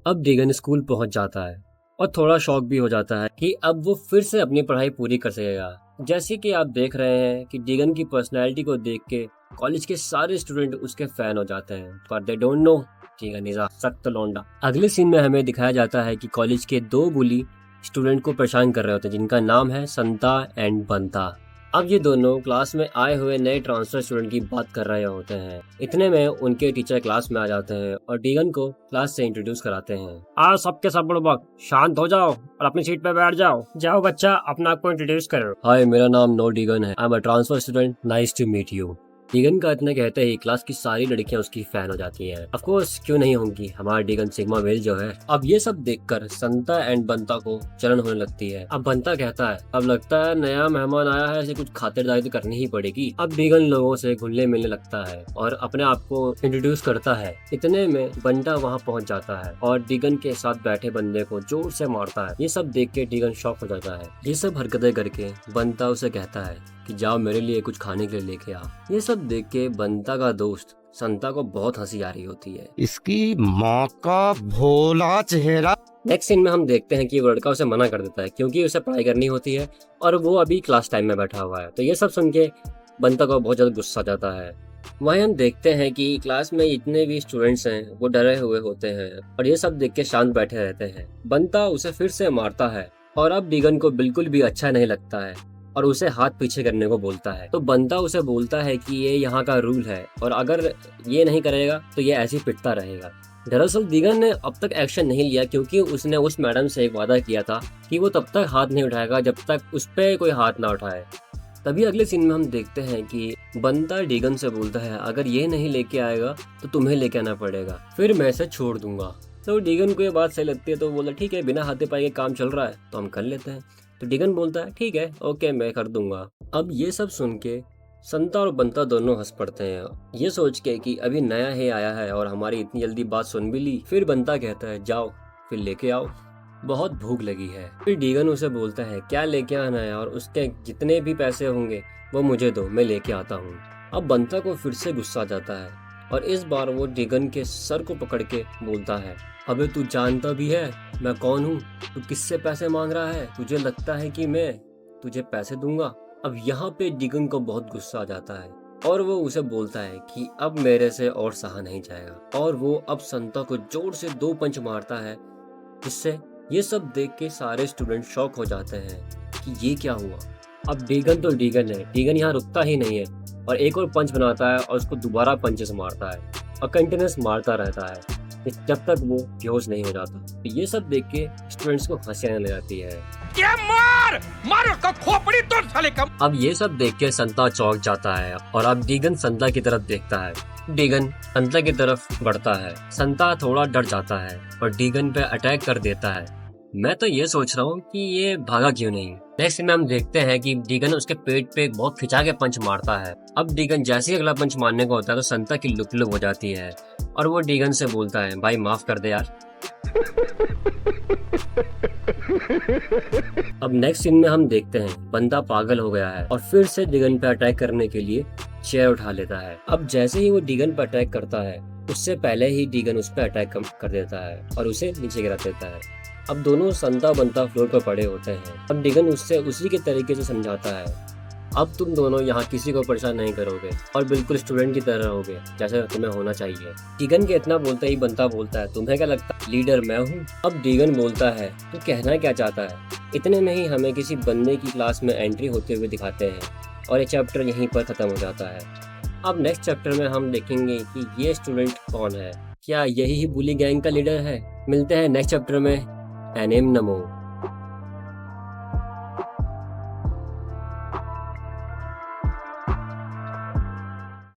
अब Deegan school पहुंच जाता है और थोड़ा शॉक भी हो जाता है कि अब वो फिर से अपनी पढ़ाई पूरी कर सकेगा। जैसे कि आप देख रहे हैं कि डीगन की पर्सनैलिटी को देख के कॉलेज के सारे स्टूडेंट उसके फैन हो जाते हैं, पर they don't know Deegan is a सख्त लौंडा। अगले सीन में हमें दिखाया जाता है कि कॉलेज के दो बुली स्टूडेंट को परेशान कर रहे होते हैं, जिनका नाम है संता एंड बंता। अब ये दोनों क्लास में आए हुए नए ट्रांसफर स्टूडेंट की बात कर रहे होते हैं। इतने में उनके टीचर क्लास में आ जाते हैं और डीगन को क्लास से इंट्रोड्यूस कराते हैं। आज सबके सब बुड़बक शांत हो जाओ और अपनी सीट पे बैठ जाओ। जाओ बच्चा, अपना आपको इंट्रोड्यूस करो। हाय, मेरा नाम नो डीगन है। I am a transfer student, nice to meet you. Deegan का इतना कहते ही क्लास की सारी लड़कियां उसकी फैन हो जाती हैं। ऑफ कोर्स, क्यों नहीं होंगी, हमारा डीगन सिग्मा मेल जो है। अब ये सब देखकर संता एंड बंता को जलन होने लगती है। अब बंता कहता है, अब लगता है नया मेहमान आया है, इसे कुछ खातिरदारी तो करनी ही पड़ेगी। अब डीगन लोगों से घुलने मिलने लगता है और अपने आप को इंट्रोड्यूस करता है। इतने में बंटा वहाँ पहुँच जाता है और डीगन के साथ बैठे बंदे को जोर से मारता है। ये सब देख के डीगन शॉक हो जाता है। ये सब हरकतें करके बंता उसे कहता है कि जाओ मेरे लिए कुछ खाने के लिए लेके आ। ये सब देख के बंता का दोस्त संता को बहुत हंसी आ रही होती है। इसकी माँ का भोला चेहरा। नेक्स्ट सीन में हम देखते हैं कि वो लड़का उसे मना कर देता है क्योंकि उसे पढ़ाई करनी होती है और वो अभी क्लास टाइम में बैठा हुआ है। तो ये सब सुन के बंता को बहुत ज्यादा गुस्सा जाता है। वहीं हम देखते हैं कि क्लास में जितने भी स्टूडेंट्स हैं वो डरे हुए होते हैं और ये सब देख के शांत बैठे रहते हैं। बंता उसे फिर से मारता है और अब डीगन को बिल्कुल भी अच्छा नहीं लगता है और उसे हाथ पीछे करने को बोलता है। तो बंता उसे बोलता है कि ये यहाँ का रूल है और अगर ये नहीं करेगा तो ये ऐसे ही पिटता रहेगा। दरअसल डीगन ने अब तक एक्शन नहीं लिया क्योंकि उसने उस मैडम से एक वादा किया था कि वो तब तक हाथ नहीं उठाएगा जब तक उस पे कोई हाथ ना उठाए। तभी अगले सीन में हम देखते हैं कि बंता डीगन से बोलता है, अगर ये नहीं लेके आएगा तो तुम्हें लेके आना पड़ेगा, फिर मैं इसे छोड़ दूंगा। तो डीगन को ये बात सही लगती है तो बोला ठीक है, बिना हाथे पाए के काम चल रहा है तो हम कर लेते हैं। तो डीगन बोलता है ठीक है, ओके, मैं कर दूंगा। अब ये सब सुन के संता और बंता दोनों हंस पड़ते हैं, ये सोच के कि अभी नया ही आया है और हमारी इतनी जल्दी बात सुन भी ली। फिर बंता कहता है जाओ फिर लेके आओ, बहुत भूख लगी है। फिर डीगन उसे बोलता है क्या लेके आना है और उसके जितने भी पैसे होंगे वो मुझे दो, मैं लेके आता हूँ। अब बंता को फिर से गुस्सा आ जाता है और इस बार वो डीगन के सर को पकड़ के बोलता है, अबे तू जानता भी है मैं कौन हूँ? तू किससे पैसे मांग रहा है? तुझे लगता है कि मैं तुझे पैसे दूंगा? अब यहाँ पे डीगन को बहुत गुस्सा आ जाता है और वो उसे बोलता है कि अब मेरे से और सहा नहीं जाएगा और वो अब संता को जोर से 2 पंच मारता है, जिससे ये सब देख के सारे स्टूडेंट शॉक हो जाते हैं कि ये क्या हुआ। अब डीगन तो डीगन है, डीगन यहाँ रुकता ही नहीं है और एक और पंच बनाता है और उसको दोबारा पंचेस मारता है और कंटिन्यूस मारता रहता है जब तक वो बेहोश नहीं हो जाता। तो ये सब देख के स्टूडेंट्स को हंसी आने लग जाती है। क्या मार उसको खोपड़ी तोड़ साले का। अब ये सब देख के संता चौंक जाता है और अब डीगन संता की तरफ देखता है। डीगन संता की तरफ बढ़ता है, संता थोड़ा डर जाता है और डीगन पे अटैक कर देता है। मैं तो ये सोच रहा हूँ कि ये भागा क्यों नहीं। नेक्स्ट में हम देखते हैं कि डीगन उसके पेट पे बहुत खिंचा के पंच मारता है। अब डीगन जैसे ही अगला पंच मारने को होता है तो संता की लुक हो जाती है और वो डीगन से बोलता है, भाई माफ कर दे यार। अब नेक्स्ट सीन में हम देखते हैं बंदा पागल हो गया है और फिर से डीगन पे अटैक करने के लिए चेयर उठा लेता है। अब जैसे ही वो डीगन पे अटैक करता है उससे पहले ही डीगन उस पर अटैक कर देता है और उसे नीचे गिरा देता है। अब दोनों संता बंता फ्लोर पर पड़े होते हैं। अब डीगन उससे उसी के तरीके से समझाता है, अब तुम दोनों यहाँ किसी को परेशान नहीं करोगे और बिल्कुल स्टूडेंट की तरह रहोगे जैसे तुम्हें होना चाहिए। डीगन के इतना बोलते ही बंता बोलता है, तुम्हें क्या लगता है लीडर मैं हूँ? अब डीगन बोलता है, तू कहना क्या चाहता है? इतने में ही हमें किसी बंदे की क्लास में एंट्री होते हुए दिखाते हैं और ये चैप्टर यहीं पर खत्म हो जाता है। अब नेक्स्ट चैप्टर में हम देखेंगे कि ये स्टूडेंट कौन है, क्या यही बुली गैंग का लीडर है? मिलते हैं नेक्स्ट चैप्टर में। एनिम नमो।